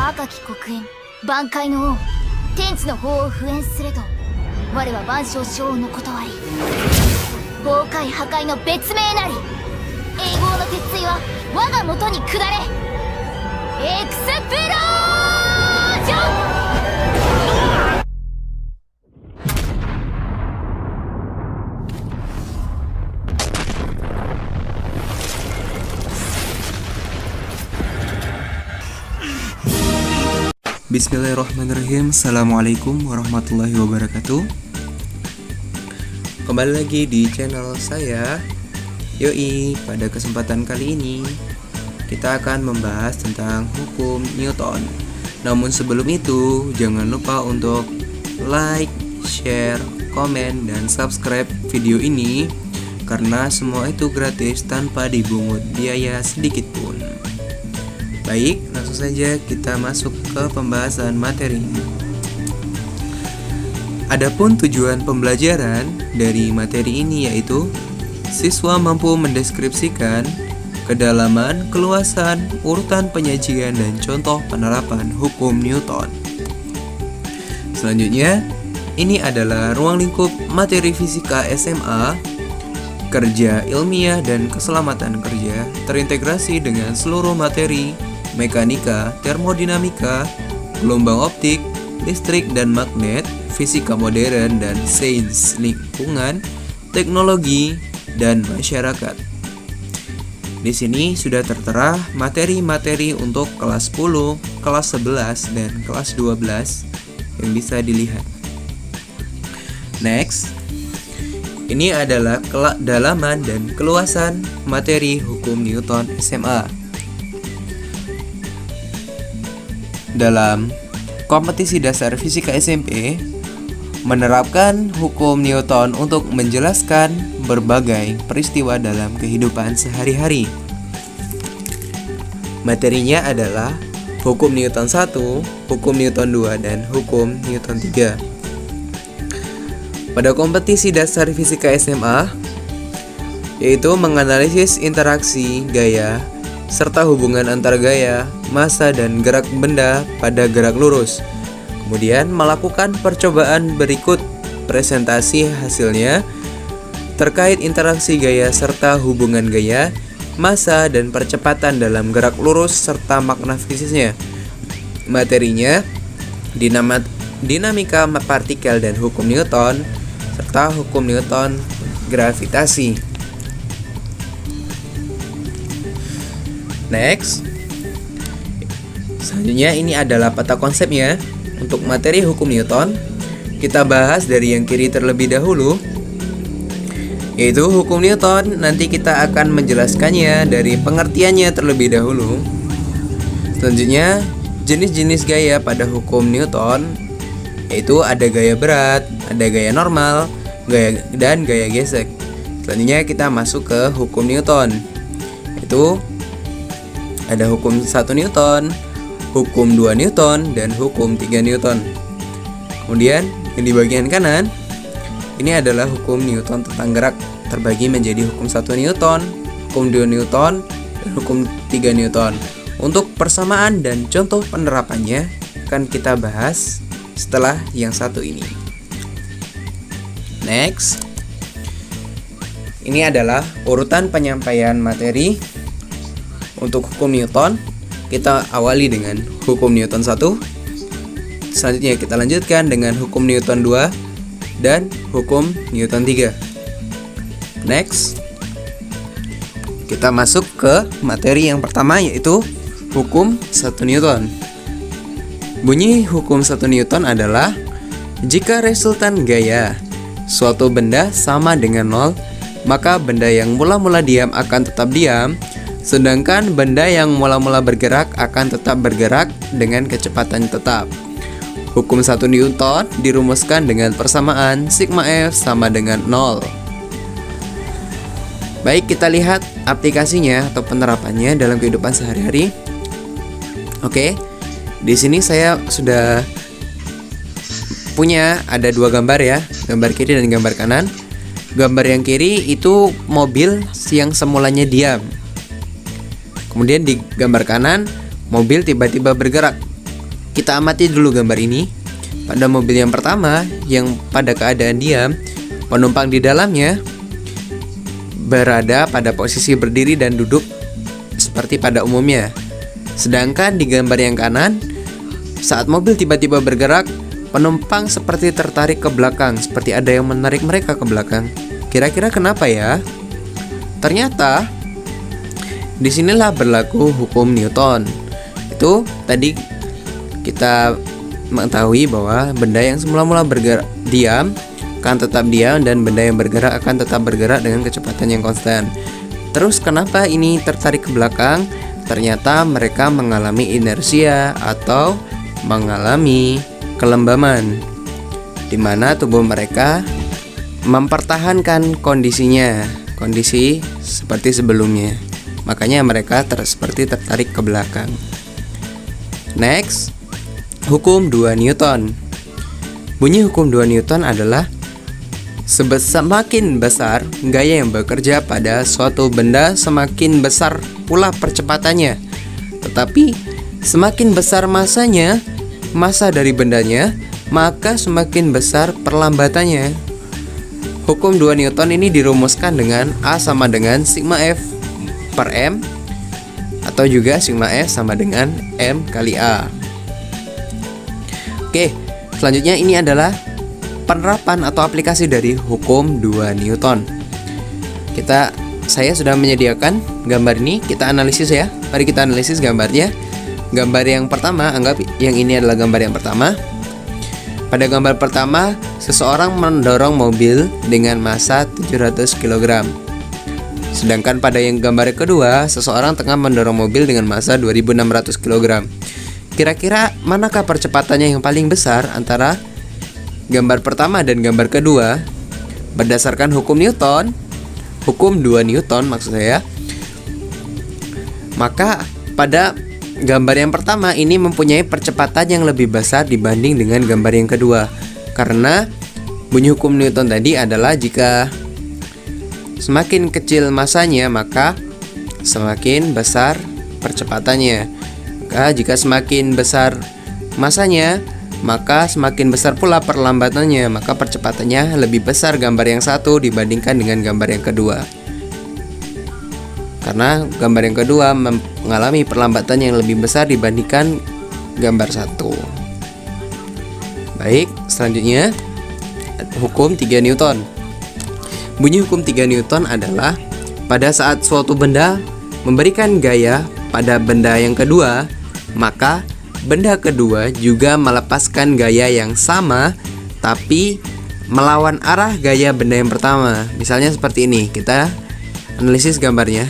赤き黒煙万界の王天地の法を敷衍すれと我は万象将の断り崩壊破壊の別名なり永劫の鉄槌は我が元に下れエクスプロージョン。Bismillahirrahmanirrahim. Assalamualaikum warahmatullahi wabarakatuh. Kembali lagi di channel saya. Yoi, pada kesempatan kali ini kita akan membahas tentang hukum Newton. Namun sebelum itu, jangan lupa untuk like, share, komen, dan subscribe video ini karena semua itu gratis tanpa dibungut biaya sedikit pun. Baik, langsung saja kita masuk ke pembahasan materi. Adapun tujuan pembelajaran dari materi ini yaitu siswa mampu mendeskripsikan kedalaman, keluasan, urutan penyajian, dan contoh penerapan hukum Newton. Selanjutnya, ini adalah ruang lingkup materi fisika SMA, kerja ilmiah dan keselamatan kerja terintegrasi dengan seluruh materi mekanika, termodinamika, gelombang optik, listrik dan magnet, fisika modern dan sains lingkungan, teknologi, dan masyarakat. Di sini sudah tertera materi-materi untuk kelas 10, kelas 11, dan kelas 12 yang bisa dilihat. Next, ini adalah kedalaman dan keluasan materi hukum Newton SMA. Dalam kompetisi dasar fisika SMP menerapkan hukum Newton untuk menjelaskan berbagai peristiwa dalam kehidupan sehari-hari. Materinya adalah hukum Newton 1, hukum Newton 2, dan hukum Newton 3. Pada kompetisi dasar fisika SMA yaitu menganalisis interaksi gaya serta hubungan antar gaya, massa, dan gerak benda pada gerak lurus. Kemudian melakukan percobaan berikut presentasi hasilnya terkait interaksi gaya serta hubungan gaya, massa, dan percepatan dalam gerak lurus serta makna fisiknya. Materinya dinamika partikel dan hukum Newton serta hukum Newton gravitasi. Next, selanjutnya ini adalah peta konsepnya. Untuk materi hukum Newton, kita bahas dari yang kiri terlebih dahulu, yaitu hukum Newton. Nanti kita akan menjelaskannya dari pengertiannya terlebih dahulu. Selanjutnya, jenis-jenis gaya pada hukum Newton, yaitu ada gaya berat, ada gaya normal, dan gaya gesek. Selanjutnya kita masuk ke hukum Newton, yaitu ada hukum 1 Newton, hukum 2 Newton, dan hukum 3 Newton. Kemudian yang di bagian kanan ini adalah hukum Newton tentang gerak, terbagi menjadi hukum 1 Newton, hukum 2 Newton, dan hukum 3 Newton. Untuk persamaan dan contoh penerapannya akan kita bahas setelah yang satu ini. Next, ini adalah urutan penyampaian materi. Untuk hukum Newton, kita awali dengan hukum Newton 1. Selanjutnya kita lanjutkan dengan hukum Newton 2 dan hukum Newton 3. Next, kita masuk ke materi yang pertama, yaitu hukum 1 Newton. Bunyi hukum 1 Newton adalah jika resultan gaya suatu benda sama dengan 0, maka benda yang mula-mula diam akan tetap diam, sedangkan benda yang mula-mula bergerak akan tetap bergerak dengan kecepatan tetap. Hukum 1 Newton dirumuskan dengan persamaan sigma F sama dengan 0. Baik, kita lihat aplikasinya atau penerapannya dalam kehidupan sehari-hari. Oke, di sini saya sudah punya ada dua gambar ya, gambar kiri dan gambar kanan. Gambar yang kiri itu mobil yang semulanya diam. Kemudian di gambar kanan, mobil tiba-tiba bergerak. kita amati dulu gambar ini. Pada mobil yang pertama, yang pada keadaan diam, penumpang di dalamnya berada pada posisi berdiri dan duduk seperti pada umumnya. Sedangkan di gambar yang kanan, saat mobil tiba-tiba bergerak, penumpang seperti tertarik ke belakang, seperti ada yang menarik mereka ke belakang. Kira-kira kenapa ya? Ternyata disinilah berlaku hukum Newton. Itu tadi kita mengetahui bahwa benda yang semula-mula bergerak diam akan tetap diam, dan benda yang bergerak akan tetap bergerak dengan kecepatan yang konstan. Terus kenapa ini tertarik ke belakang? Ternyata mereka mengalami inersia atau mengalami kelembaman, di mana tubuh mereka mempertahankan kondisi seperti sebelumnya. Makanya mereka seperti tertarik ke belakang. Next, hukum 2 Newton. Bunyi hukum 2 Newton adalah semakin besar gaya yang bekerja pada suatu benda, semakin besar pula percepatannya. Tetapi semakin besar massa dari bendanya, maka semakin besar perlambatannya. Hukum 2 Newton ini dirumuskan dengan A sama dengan sigma F per M, atau juga sigma F sama dengan M kali A. Oke, selanjutnya ini adalah penerapan atau aplikasi dari hukum 2 Newton. Saya sudah menyediakan gambar ini, kita analisis ya. Mari kita analisis gambarnya. Gambar yang pertama, anggap yang ini adalah gambar yang pertama. Pada gambar pertama, seseorang mendorong mobil dengan massa 700 kg. Sedangkan pada yang gambar kedua, seseorang tengah mendorong mobil dengan massa 2600 kg. Kira-kira manakah percepatannya yang paling besar antara gambar pertama dan gambar kedua? Berdasarkan hukum Newton, hukum 2 Newton maksud saya, maka pada gambar yang pertama ini mempunyai percepatan yang lebih besar dibanding dengan gambar yang kedua. Karena bunyi hukum Newton tadi adalah jika semakin kecil massanya, maka semakin besar percepatannya. Maka jika semakin besar massanya, maka semakin besar pula perlambatannya, maka percepatannya lebih besar gambar yang satu dibandingkan dengan gambar yang kedua. Karena gambar yang kedua mengalami perlambatan yang lebih besar dibandingkan gambar satu. Baik, selanjutnya hukum 3 Newton. Bunyi hukum 3 Newton adalah pada saat suatu benda memberikan gaya pada benda yang kedua, maka benda kedua juga melepaskan gaya yang sama tapi melawan arah gaya benda yang pertama. Misalnya seperti ini, kita analisis gambarnya.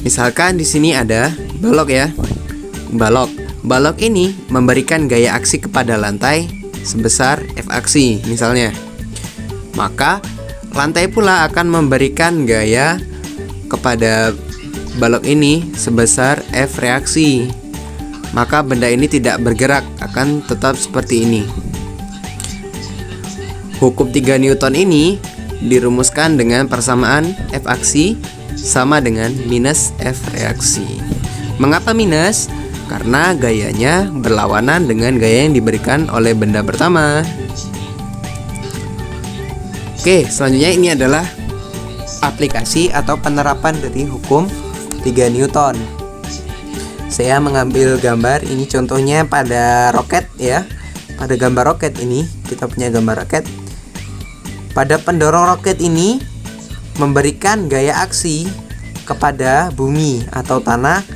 Misalkan di sini ada balok ya. Balok ini memberikan gaya aksi kepada lantai sebesar F aksi misalnya. Maka lantai pula akan memberikan gaya kepada balok ini sebesar F reaksi. Maka benda ini tidak bergerak, akan tetap seperti ini. Hukum 3 Newton ini dirumuskan dengan persamaan F aksi sama dengan minus F reaksi. Mengapa minus? Karena gayanya berlawanan dengan gaya yang diberikan oleh benda pertama. Oke, selanjutnya ini adalah aplikasi atau penerapan dari hukum 3 Newton. Saya mengambil gambar ini, contohnya pada roket ya. Pada gambar roket ini, kita punya gambar roket. Pada pendorong roket ini memberikan gaya aksi kepada bumi atau tanah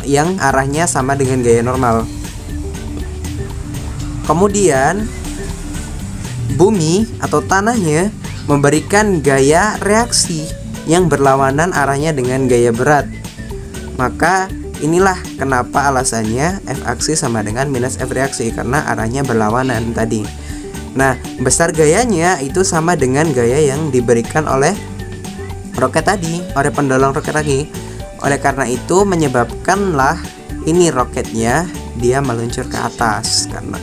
yang arahnya sama dengan gaya normal. Kemudian bumi atau tanahnya memberikan gaya reaksi yang berlawanan arahnya dengan gaya berat. Maka inilah kenapa alasannya F aksi sama dengan minus F reaksi, karena arahnya berlawanan tadi. Nah, besar gayanya itu sama dengan gaya yang diberikan oleh roket tadi, oleh pendorong roket tadi. Oleh karena itu menyebabkanlah ini roketnya dia meluncur ke atas karena.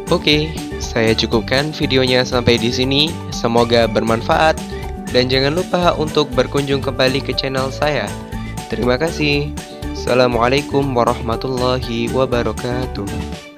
Oke, saya cukupkan videonya sampai di sini. Semoga bermanfaat dan jangan lupa untuk berkunjung kembali ke channel saya. Terima kasih. Assalamualaikum warahmatullahi wabarakatuh.